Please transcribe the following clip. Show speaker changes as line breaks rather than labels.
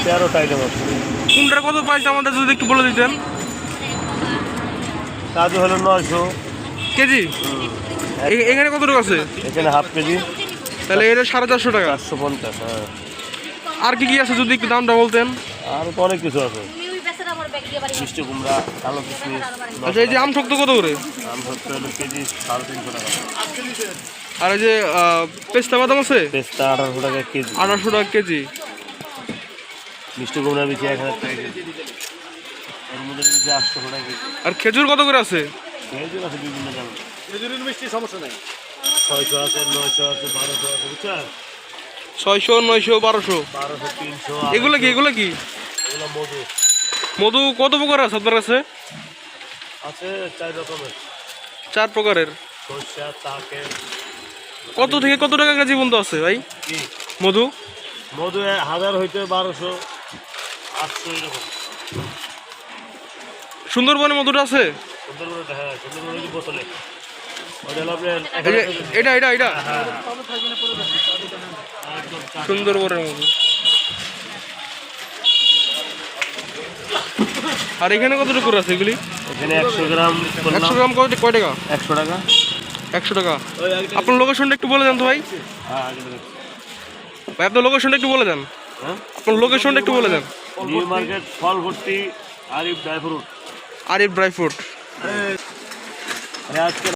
13 টাইলে আছে।
কোনটার কত প্রাইস আমাদের যদি একটু বলে দিতেন।
কাজু হলো 900
কেজি। এখানে কত টাকা আছে?
এখানে হাফ কেজি
তাহলে এটা 450 টাকা।
450। হ্যাঁ,
আর কি কি আছে যদি একটু দামটা বলতেন।
আর তো অনেক কিছু আছে। মিষ্টি কুমড়া, কালো কিশমিশ।
আচ্ছা, এই যে আম শক্ত কত করে?
আম হচ্ছে হলো কেজি 350 টাকা।
আর এই যে পেস্তা বাদাম আছে?
পেস্তা 1800 টাকা কেজি।
1800 টাকা কেজি।
মিষ্টি কুমড়া বেশি 1000 টাকা কেজি। এর মধ্যে বেশি 800 টাকা কেজি।
আর খেজুর কত করে আছে?
খেজুর আছে বিভিন্ন দাম।
খেজুরের মিষ্টি সমস্যা নাই।
600 আছে, 900 আছে, 1200 আছে, বুঝছেন?
600, 900, 1200।
1200, 300।
এগুলো কি? এগুলো কি?
এগুলো মধু
মধু কত প্রকার আছে আপনার কাছে?
আছে 4 রকমের।
4 প্রকারের।
সরষা, তাকে।
কত থেকে কত টাকা কেজি পর্যন্ত আছে ভাই
কি
মধু?
মধু 1000 হইতে 1200, 800 এরকম।
সুন্দরবনে মধুটা আছে?
সুন্দরবনে, হ্যাঁ, সুন্দরবনে বোতলে। ওটা হলো আপনার
এই যে এটা এটা এটা
হ্যাঁ,
সুন্দরবনের মধু। আর এখানে কতটুকু করে আছে এগুলি?
এখানে 100 গ্রাম
100 গ্রাম কয় টাকা?
100 টাকা।
100 টাকা। আপনার লোকেশনটা একটু বলে দেন তো ভাই।
হ্যাঁ, আগে থেকে।
ভাই আপনার লোকেশনটা একটু বলে দেন।
হ্যাঁ,
আপনার লোকেশনটা একটু বলে দেন।
নিউ মার্কেট, ফল ভর্তি, Arif dry fruit.
Arif dry fruit.
আজকে